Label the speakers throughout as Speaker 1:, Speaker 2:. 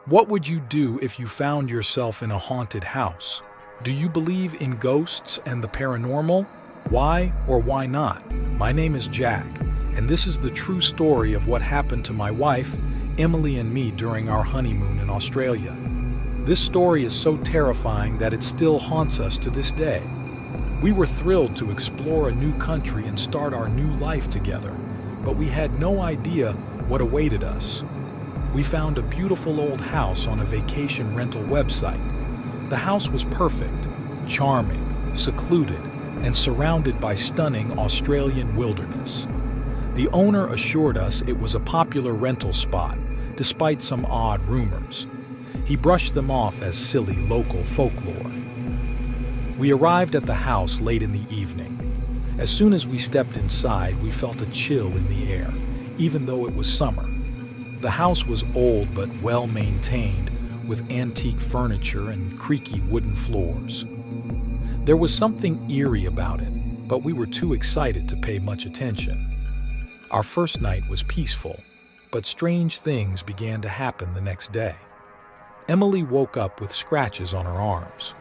Speaker 1: What would you do if you found yourself in a haunted house? Do you believe in ghosts and the paranormal? Why or why not? My name is Jack, and this is the true story of what happened to my wife, Emily, and me during our honeymoon in Australia. This story is so terrifying that it still haunts us to this day. We were thrilled to explore a new country and start our new life together, but we had no idea what awaited us. We found a beautiful old house on a vacation rental website. The house was perfect, charming, secluded, and surrounded by stunning Australian wilderness. The owner assured us it was a popular rental spot, despite some odd rumors. He brushed them off as silly local folklore. We arrived at the house late in the evening. As soon as we stepped inside, we felt a chill in the air, even though it was summer. The house was old but well-maintained, with antique furniture and creaky wooden floors. There was something eerie about it, but we were too excited to pay much attention. Our first night was peaceful, but strange things began to happen the next day. Emily woke up with scratches on her arms.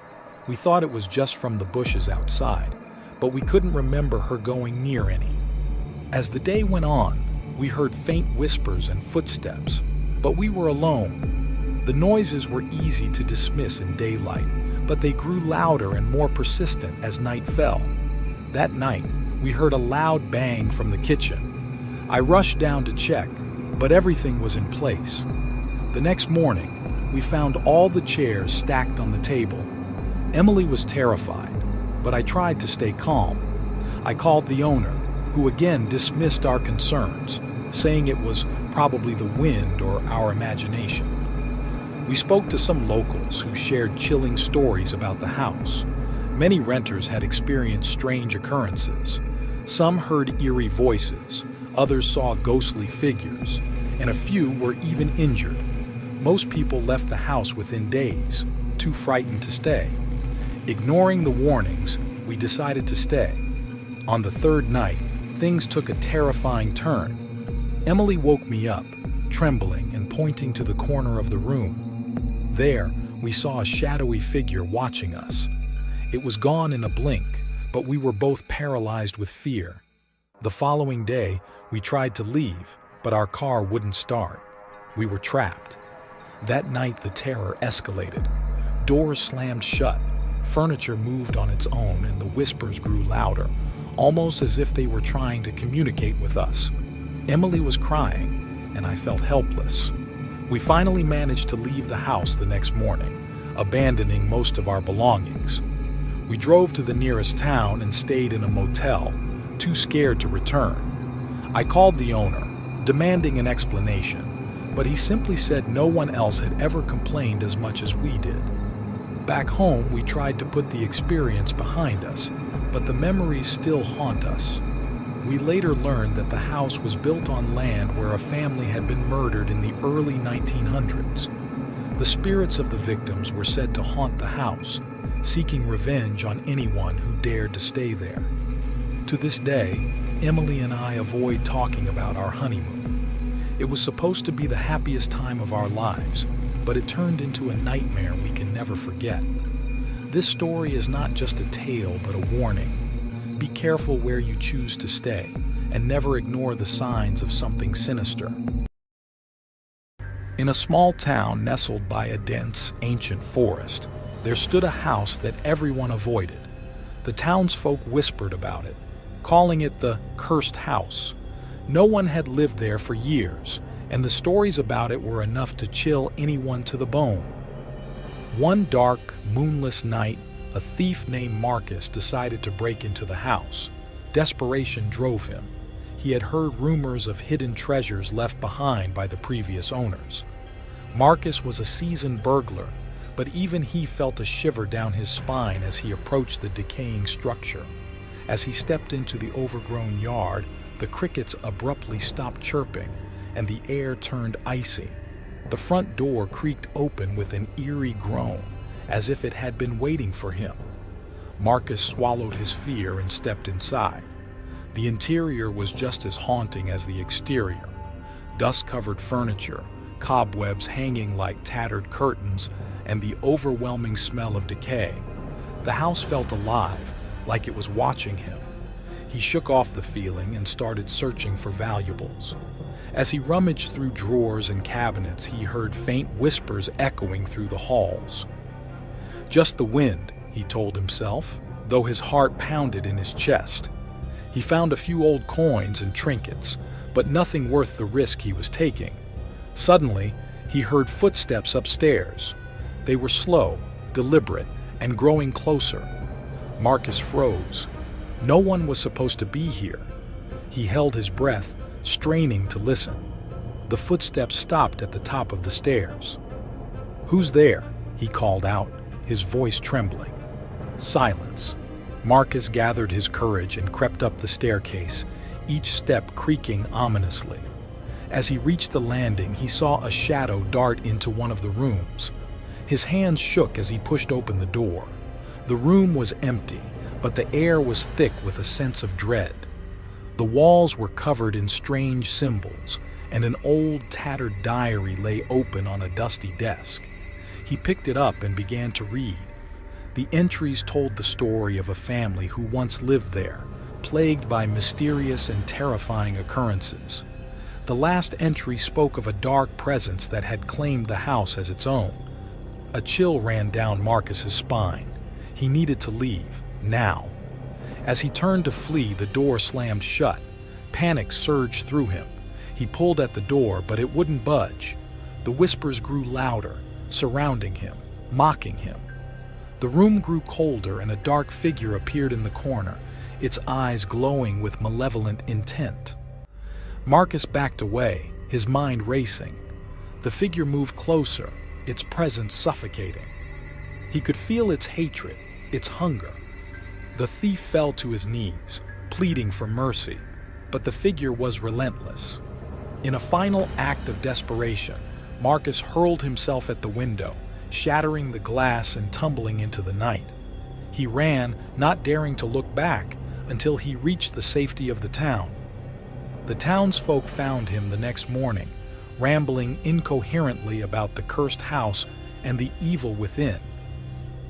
Speaker 1: We thought it was just from the bushes outside, but we couldn't remember her going near any. As the day went on, we heard faint whispers and footsteps, but we were alone. The noises were easy to dismiss in daylight, but they grew louder and more persistent as night fell. That night, we heard a loud bang from the kitchen. I rushed down to check, but everything was in place. The next morning, we found all the chairs stacked on the table. Emily was terrified, but I tried to stay calm. I called the owner, who again dismissed our concerns, saying it was probably the wind or our imagination. We spoke to some locals who shared chilling stories about the house. Many renters had experienced strange occurrences. Some heard eerie voices, others saw ghostly figures, and a few were even injured. Most people left the house within days, too frightened to stay. Ignoring the warnings, we decided to stay. On the third night, things took a terrifying turn. Emily woke me up, trembling and pointing to the corner of the room. There, we saw a shadowy figure watching us. It was gone in a blink, but we were both paralyzed with fear. The following day, we tried to leave, but our car wouldn't start. We were trapped. That night, the terror escalated. Doors slammed shut, furniture moved on its own, and the whispers grew louder, almost as if they were trying to communicate with us. Emily was crying, and I felt helpless. We finally managed to leave the house the next morning, abandoning most of our belongings. We drove to the nearest town and stayed in a motel, too scared to return. I called the owner, demanding an explanation, but he simply said no one else had ever complained as much as we did. Back home, we tried to put the experience behind us, but the memories still haunt us. We later learned that the house was built on land where a family had been murdered in the early 1900s. The spirits of the victims were said to haunt the house, seeking revenge on anyone who dared to stay there. To this day, Emily and I avoid talking about our honeymoon. It was supposed to be the happiest time of our lives, but it turned into a nightmare we can never forget. This story is not just a tale, but a warning. Be careful where you choose to stay, and never ignore the signs of something sinister. In a small town nestled by a dense, ancient forest, there stood a house that everyone avoided. The townsfolk whispered about it, calling it the cursed house. No one had lived there for years, and the stories about it were enough to chill anyone to the bone. One dark, moonless night, a thief named Marcus decided to break into the house. Desperation drove him. He had heard rumors of hidden treasures left behind by the previous owners. Marcus was a seasoned burglar, but even he felt a shiver down his spine as he approached the decaying structure. As he stepped into the overgrown yard, the crickets abruptly stopped chirping, and the air turned icy. The front door creaked open with an eerie groan, as if it had been waiting for him. Marcus swallowed his fear and stepped inside. The interior was just as haunting as the exterior. Dust-covered furniture, cobwebs hanging like tattered curtains, and the overwhelming smell of decay. The house felt alive, like it was watching him. He shook off the feeling and started searching for valuables. As he rummaged through drawers and cabinets, he heard faint whispers echoing through the halls. Just the wind, he told himself, though his heart pounded in his chest. He found a few old coins and trinkets, but nothing worth the risk he was taking. Suddenly, he heard footsteps upstairs. They were slow, deliberate, and growing closer. Marcus froze. No one was supposed to be here. He held his breath, straining to listen. The footsteps stopped at the top of the stairs. "Who's there?" he called out, his voice trembling. Silence. Marcus gathered his courage and crept up the staircase, each step creaking ominously. As he reached the landing, he saw a shadow dart into one of the rooms. His hands shook as he pushed open the door. The room was empty, but the air was thick with a sense of dread. The walls were covered in strange symbols, and an old, tattered diary lay open on a dusty desk. He picked it up and began to read. The entries told the story of a family who once lived there, plagued by mysterious and terrifying occurrences. The last entry spoke of a dark presence that had claimed the house as its own. A chill ran down Marcus's spine. He needed to leave, now. As he turned to flee, the door slammed shut. Panic surged through him. He pulled at the door, but it wouldn't budge. The whispers grew louder, surrounding him, mocking him. The room grew colder, and a dark figure appeared in the corner, its eyes glowing with malevolent intent. Marcus backed away, his mind racing. The figure moved closer, its presence suffocating. He could feel its hatred, its hunger. The thief fell to his knees, pleading for mercy, but the figure was relentless. In a final act of desperation, Marcus hurled himself at the window, shattering the glass and tumbling into the night. He ran, not daring to look back, until he reached the safety of the town. The townsfolk found him the next morning, rambling incoherently about the cursed house and the evil within.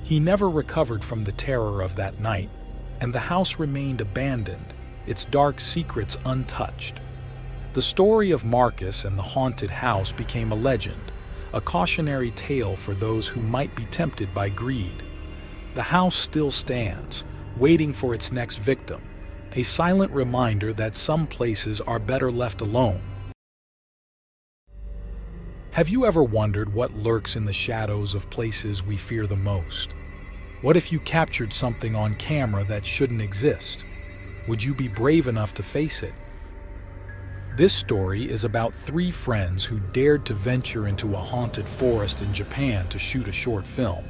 Speaker 1: He never recovered from the terror of that night, and the house remained abandoned, its dark secrets untouched. The story of Marcus and the haunted house became a legend, a cautionary tale for those who might be tempted by greed. The house still stands, waiting for its next victim, a silent reminder that some places are better left alone. Have you ever wondered what lurks in the shadows of places we fear the most? What if you captured something on camera that shouldn't exist? Would you be brave enough to face it? This story is about three friends who dared to venture into a haunted forest in Japan to shoot a short film.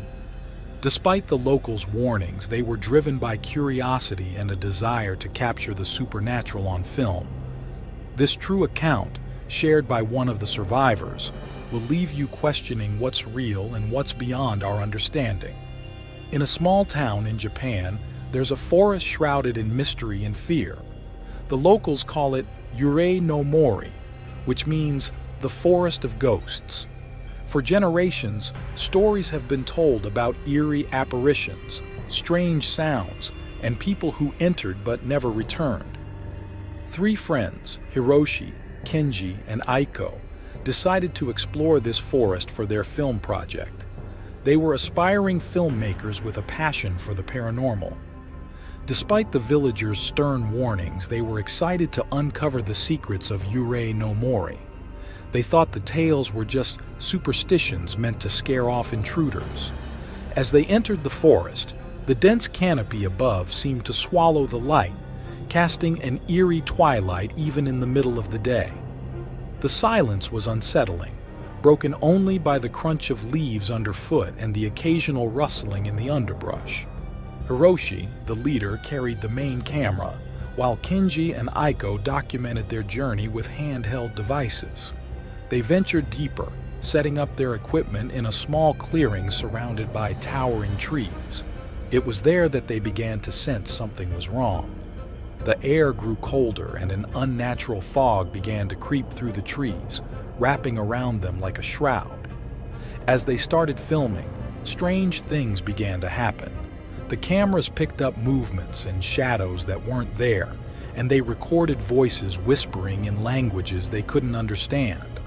Speaker 1: Despite the locals' warnings, they were driven by curiosity and a desire to capture the supernatural on film. This true account, shared by one of the survivors, will leave you questioning what's real and what's beyond our understanding. In a small town in Japan, there's a forest shrouded in mystery and fear. The locals call it Yurei no Mori, which means the forest of ghosts. For generations, stories have been told about eerie apparitions, strange sounds, and people who entered but never returned. Three friends, Hiroshi, Kenji, and Aiko, decided to explore this forest for their film project. They were aspiring filmmakers with a passion for the paranormal. Despite the villagers' stern warnings, they were excited to uncover the secrets of Yurei no Mori. They thought the tales were just superstitions meant to scare off intruders. As they entered the forest, the dense canopy above seemed to swallow the light, casting an eerie twilight even in the middle of the day. The silence was unsettling, broken only by the crunch of leaves underfoot and the occasional rustling in the underbrush. Hiroshi, the leader, carried the main camera, while Kenji and Aiko documented their journey with handheld devices. They ventured deeper, setting up their equipment in a small clearing surrounded by towering trees. It was there that they began to sense something was wrong. The air grew colder and an unnatural fog began to creep through the trees, wrapping around them like a shroud. As they started filming, strange things began to happen. The cameras picked up movements and shadows that weren't there, and they recorded voices whispering in languages they couldn't understand.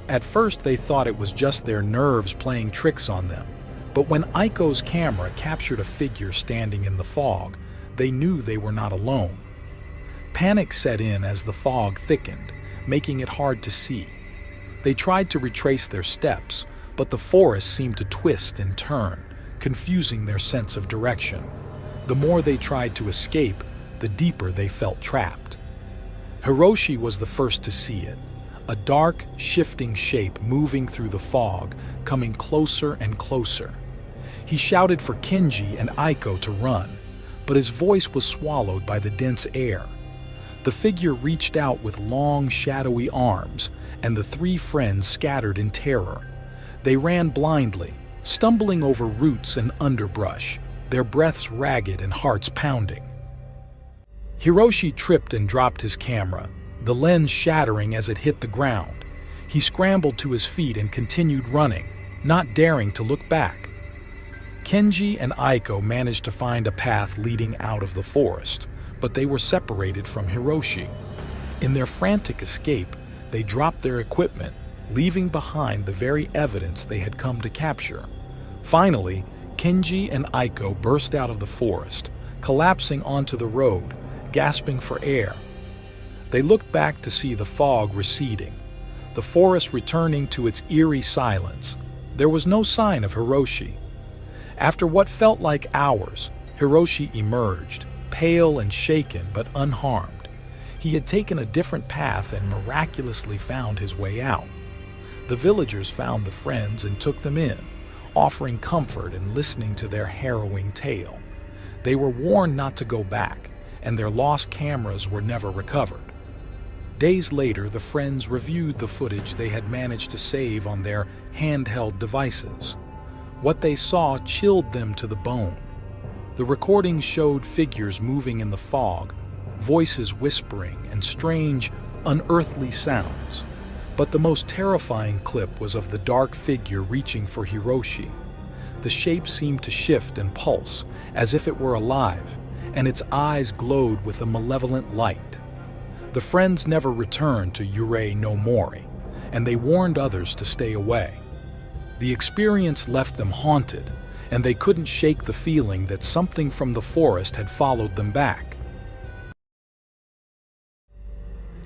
Speaker 1: At first, they thought it was just their nerves playing tricks on them, but when Aiko's camera captured a figure standing in the fog, they knew they were not alone. Panic set in as the fog thickened, making it hard to see. They tried to retrace their steps, but the forest seemed to twist and turn, confusing their sense of direction. The more they tried to escape, the deeper they felt trapped. Hiroshi was the first to see it, a dark, shifting shape moving through the fog, coming closer and closer. He shouted for Kenji and Aiko to run, but his voice was swallowed by the dense air. The figure reached out with long, shadowy arms, and the three friends scattered in terror. They ran blindly, stumbling over roots and underbrush, their breaths ragged and hearts pounding. Hiroshi tripped and dropped his camera, the lens shattering as it hit the ground. He scrambled to his feet and continued running, not daring to look back. Kenji and Aiko managed to find a path leading out of the forest, but they were separated from Hiroshi. In their frantic escape, they dropped their equipment, leaving behind the very evidence they had come to capture. Finally, Kenji and Aiko burst out of the forest, collapsing onto the road, gasping for air. They looked back to see the fog receding, the forest returning to its eerie silence. There was no sign of Hiroshi. After what felt like hours, Hiroshi emerged, pale and shaken but unharmed. He had taken a different path and miraculously found his way out. The villagers found the friends and took them in, offering comfort and listening to their harrowing tale. They were warned not to go back, and their lost cameras were never recovered. Days later, the friends reviewed the footage they had managed to save on their handheld devices. What they saw chilled them to the bone. The recordings showed figures moving in the fog, voices whispering, and strange, unearthly sounds. But the most terrifying clip was of the dark figure reaching for Hiroshi. The shape seemed to shift and pulse, as if it were alive, and its eyes glowed with a malevolent light. The friends never returned to Yurei no Mori, and they warned others to stay away. The experience left them haunted, and they couldn't shake the feeling that something from the forest had followed them back.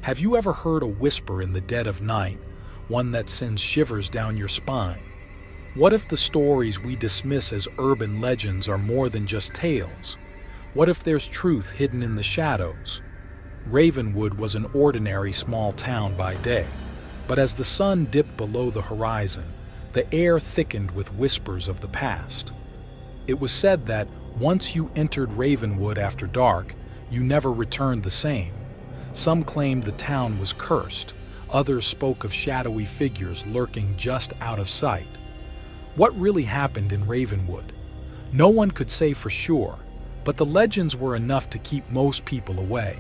Speaker 1: Have you ever heard a whisper in the dead of night, one that sends shivers down your spine? What if the stories we dismiss as urban legends are more than just tales? What if there's truth hidden in the shadows? Ravenwood was an ordinary small town by day, but as the sun dipped below the horizon, the air thickened with whispers of the past. It was said that once you entered Ravenwood after dark, you never returned the same. Some claimed the town was cursed, others spoke of shadowy figures lurking just out of sight. What really happened in Ravenwood? No one could say for sure, but the legends were enough to keep most people away.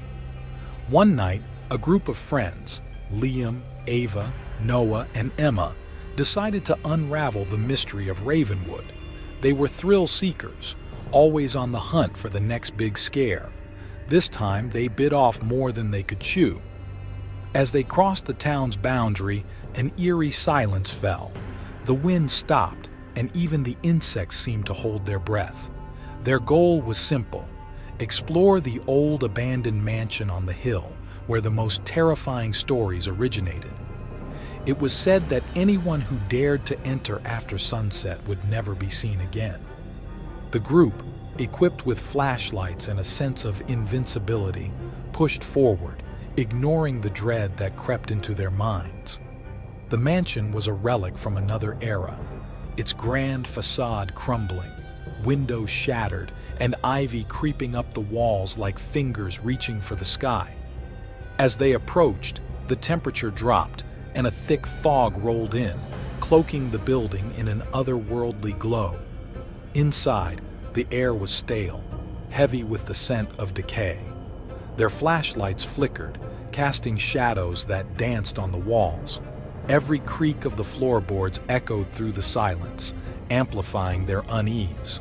Speaker 1: One night, a group of friends, Liam, Ava, Noah, and Emma, decided to unravel the mystery of Ravenwood. They were thrill seekers, always on the hunt for the next big scare. This time, they bit off more than they could chew. As they crossed the town's boundary, an eerie silence fell. The wind stopped, and even the insects seemed to hold their breath. Their goal was simple: explore the old abandoned mansion on the hill where the most terrifying stories originated. It was said that anyone who dared to enter after sunset would never be seen again. The group, equipped with flashlights and a sense of invincibility, pushed forward, ignoring the dread that crept into their minds. The mansion was a relic from another era, its grand facade crumbling, windows shattered, and ivy creeping up the walls like fingers reaching for the sky. As they approached, the temperature dropped, and a thick fog rolled in, cloaking the building in an otherworldly glow. Inside, the air was stale, heavy with the scent of decay. Their flashlights flickered, casting shadows that danced on the walls. Every creak of the floorboards echoed through the silence, amplifying their unease.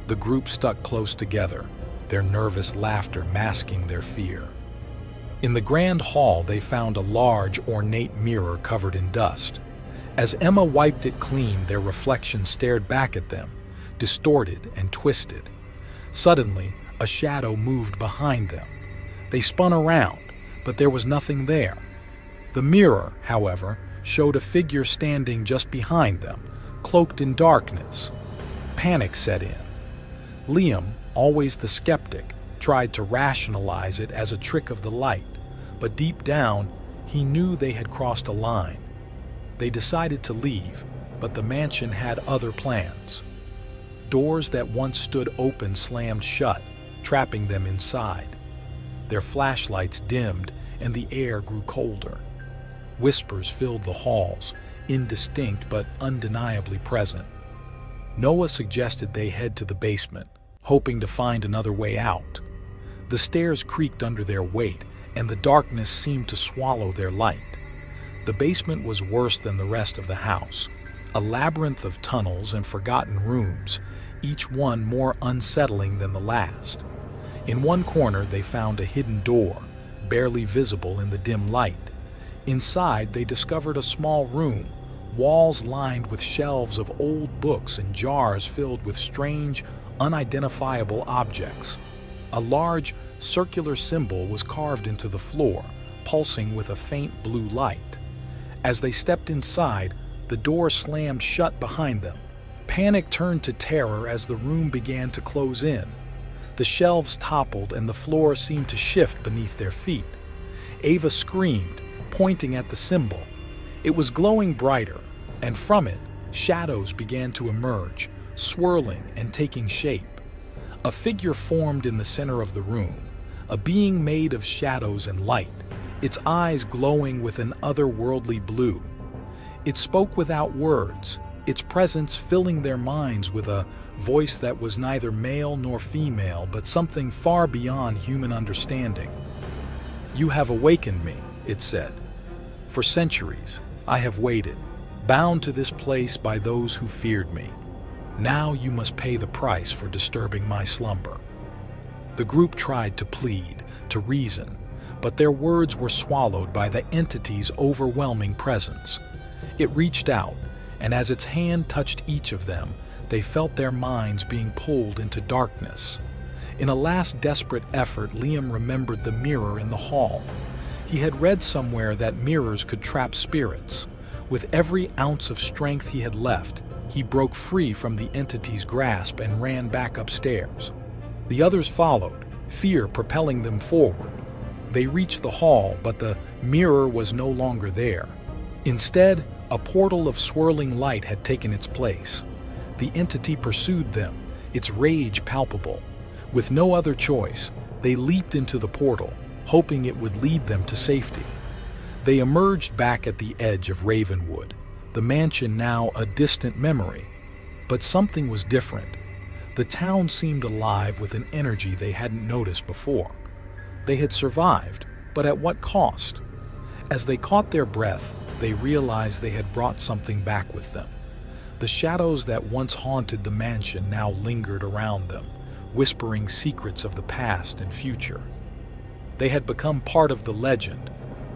Speaker 1: The group stuck close together, their nervous laughter masking their fear. In the grand hall, they found a large, ornate mirror covered in dust. As Emma wiped it clean, their reflection stared back at them, distorted and twisted. Suddenly, a shadow moved behind them. They spun around, but there was nothing there. The mirror, however, showed a figure standing just behind them, cloaked in darkness. Panic set in. Liam, always the skeptic, tried to rationalize it as a trick of the light, but deep down, he knew they had crossed a line. They decided to leave, but the mansion had other plans. Doors that once stood open slammed shut, trapping them inside. Their flashlights dimmed, and the air grew colder. Whispers filled the halls, indistinct but undeniably present. Noah suggested they head to the basement, hoping to find another way out. The stairs creaked under their weight, and the darkness seemed to swallow their light. The basement was worse than the rest of the house, a labyrinth of tunnels and forgotten rooms, each one more unsettling than the last. In one corner, they found a hidden door, barely visible in the dim light. Inside, they discovered a small room, walls lined with shelves of old books and jars filled with strange, unidentifiable objects. A large, circular symbol was carved into the floor, pulsing with a faint blue light. As they stepped inside, the door slammed shut behind them. Panic turned to terror as the room began to close in. The shelves toppled and the floor seemed to shift beneath their feet. Ava screamed, pointing at the symbol. It was glowing brighter, and from it, shadows began to emerge, swirling and taking shape. A figure formed in the center of the room, a being made of shadows and light, its eyes glowing with an otherworldly blue. It spoke without words, its presence filling their minds with a voice that was neither male nor female, but something far beyond human understanding. "You have awakened me," it said. "For centuries, I have waited, bound to this place by those who feared me. Now you must pay the price for disturbing my slumber." The group tried to plead, to reason, but their words were swallowed by the entity's overwhelming presence. It reached out, and as its hand touched each of them, they felt their minds being pulled into darkness. In a last desperate effort, Liam remembered the mirror in the hall. He had read somewhere that mirrors could trap spirits. With every ounce of strength he had left, he broke free from the entity's grasp and ran back upstairs. The others followed, fear propelling them forward. They reached the hall, but the mirror was no longer there. Instead, a portal of swirling light had taken its place. The entity pursued them, its rage palpable. With no other choice, they leaped into the portal, hoping it would lead them to safety. They emerged back at the edge of Ravenwood, the mansion now a distant memory. But something was different. The town seemed alive with an energy they hadn't noticed before. They had survived, but at what cost? As they caught their breath, they realized they had brought something back with them. The shadows that once haunted the mansion now lingered around them, whispering secrets of the past and future. They had become part of the legend,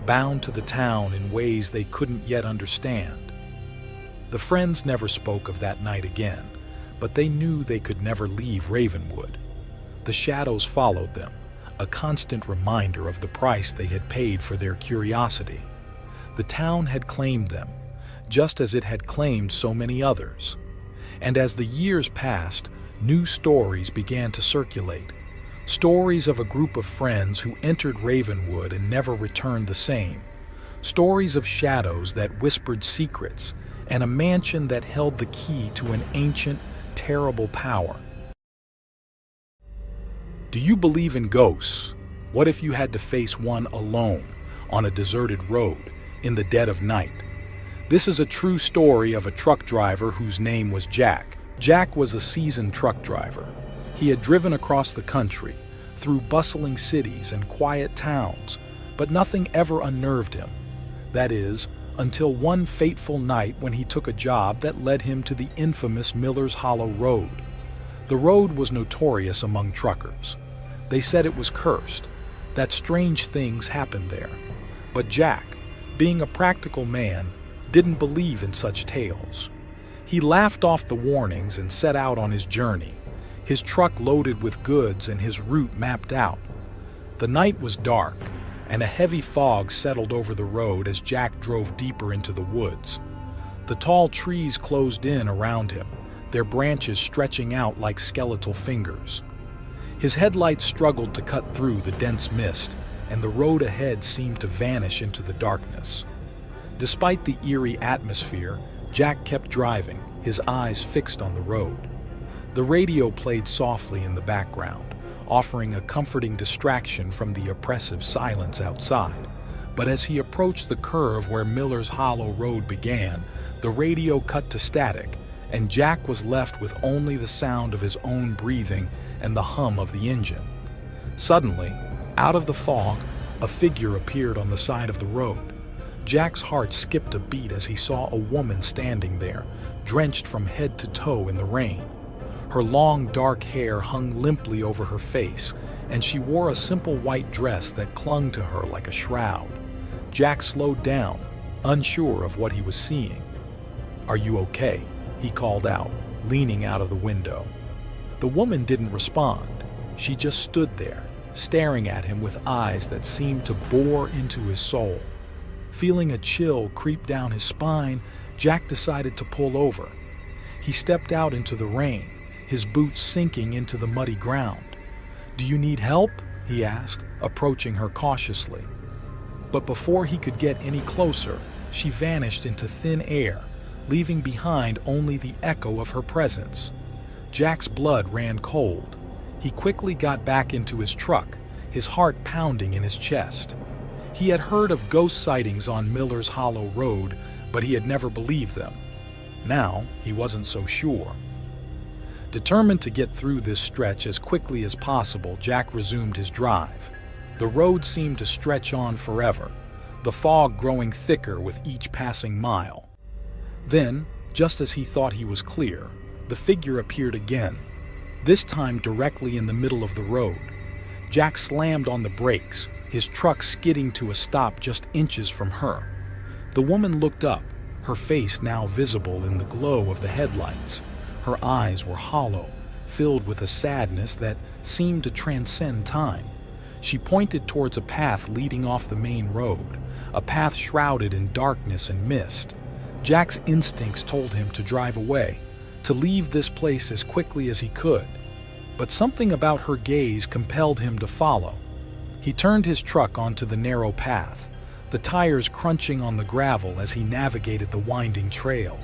Speaker 1: bound to the town in ways they couldn't yet understand. The friends never spoke of that night again, but they knew they could never leave Ravenwood. The shadows followed them, a constant reminder of the price they had paid for their curiosity. The town had claimed them, just as it had claimed so many others. And as the years passed, new stories began to circulate. Stories of a group of friends who entered Ravenwood and never returned the same. Stories of shadows that whispered secrets, and a mansion that held the key to an ancient, terrible power. Do you believe in ghosts? What if you had to face one alone, on a deserted road, in the dead of night? This is a true story of a truck driver whose name was Jack. Jack was a seasoned truck driver. He had driven across the country, through bustling cities and quiet towns, but nothing ever unnerved him. That is, until one fateful night when he took a job that led him to the infamous Miller's Hollow Road. The road was notorious among truckers. They said it was cursed, that strange things happened there. But Jack, being a practical man, didn't believe in such tales. He laughed off the warnings and set out on his journey, his truck loaded with goods and his route mapped out. The night was dark, and a heavy fog settled over the road as Jack drove deeper into the woods. The tall trees closed in around him, their branches stretching out like skeletal fingers. His headlights struggled to cut through the dense mist, and the road ahead seemed to vanish into the darkness. Despite the eerie atmosphere, Jack kept driving, his eyes fixed on the road. The radio played softly in the background, offering a comforting distraction from the oppressive silence outside. But as he approached the curve where Miller's Hollow Road began, the radio cut to static, and Jack was left with only the sound of his own breathing and the hum of the engine. Suddenly, out of the fog, a figure appeared on the side of the road. Jack's heart skipped a beat as he saw a woman standing there, drenched from head to toe in the rain. Her long, dark hair hung limply over her face, and she wore a simple white dress that clung to her like a shroud. Jack slowed down, unsure of what he was seeing. "Are you okay?" he called out, leaning out of the window. The woman didn't respond. She just stood there, staring at him with eyes that seemed to bore into his soul. Feeling a chill creep down his spine, Jack decided to pull over. He stepped out into the rain, his boots sinking into the muddy ground. "Do you need help?" he asked, approaching her cautiously. But before he could get any closer, she vanished into thin air, leaving behind only the echo of her presence. Jack's blood ran cold. He quickly got back into his truck, his heart pounding in his chest. He had heard of ghost sightings on Miller's Hollow Road, but he had never believed them. Now, he wasn't so sure. Determined to get through this stretch as quickly as possible, Jack resumed his drive. The road seemed to stretch on forever, the fog growing thicker with each passing mile. Then, just as he thought he was clear, the figure appeared again, this time directly in the middle of the road. Jack slammed on the brakes, his truck skidding to a stop just inches from her. The woman looked up, her face now visible in the glow of the headlights. Her eyes were hollow, filled with a sadness that seemed to transcend time. She pointed towards a path leading off the main road, a path shrouded in darkness and mist. Jack's instincts told him to drive away, to leave this place as quickly as he could. But something about her gaze compelled him to follow. He turned his truck onto the narrow path, the tires crunching on the gravel as he navigated the winding trail.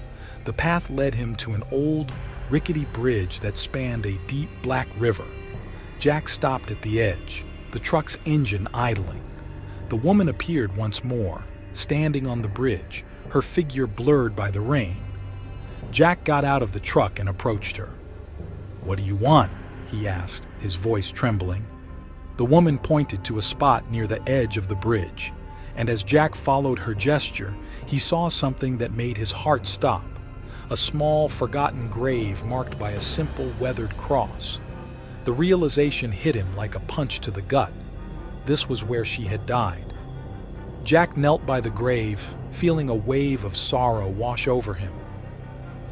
Speaker 1: The path led him to an old, rickety bridge that spanned a deep black river. Jack stopped at the edge, the truck's engine idling. The woman appeared once more, standing on the bridge, her figure blurred by the rain. Jack got out of the truck and approached her. "What do you want?" he asked, his voice trembling. The woman pointed to a spot near the edge of the bridge, and as Jack followed her gesture, he saw something that made his heart stop. A small, forgotten grave marked by a simple, weathered cross. The realization hit him like a punch to the gut. This was where she had died. Jack knelt by the grave, feeling a wave of sorrow wash over him.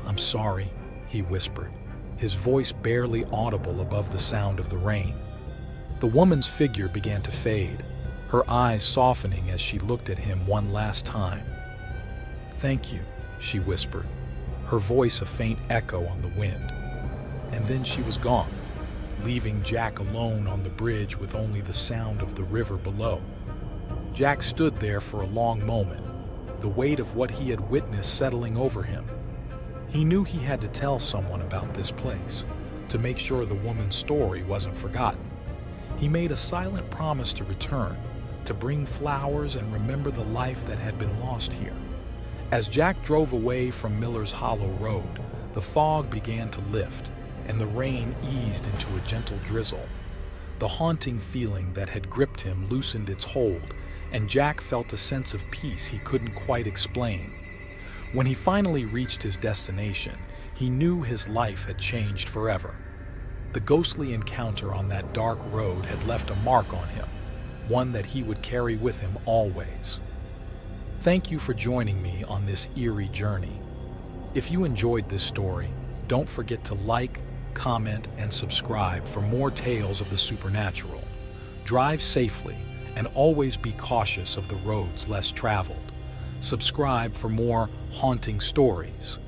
Speaker 1: "I'm sorry," he whispered, his voice barely audible above the sound of the rain. The woman's figure began to fade, her eyes softening as she looked at him one last time. "Thank you," she whispered, her voice a faint echo on the wind. And then she was gone, leaving Jack alone on the bridge with only the sound of the river below. Jack stood there for a long moment, the weight of what he had witnessed settling over him. He knew he had to tell someone about this place, to make sure the woman's story wasn't forgotten. He made a silent promise to return, to bring flowers and remember the life that had been lost here. As Jack drove away from Miller's Hollow Road, the fog began to lift, and the rain eased into a gentle drizzle. The haunting feeling that had gripped him loosened its hold, and Jack felt a sense of peace he couldn't quite explain. When he finally reached his destination, he knew his life had changed forever. The ghostly encounter on that dark road had left a mark on him, one that he would carry with him always. Thank you for joining me on this eerie journey. If you enjoyed this story, don't forget to like, comment, and subscribe for more tales of the supernatural. Drive safely and always be cautious of the roads less traveled. Subscribe for more haunting stories.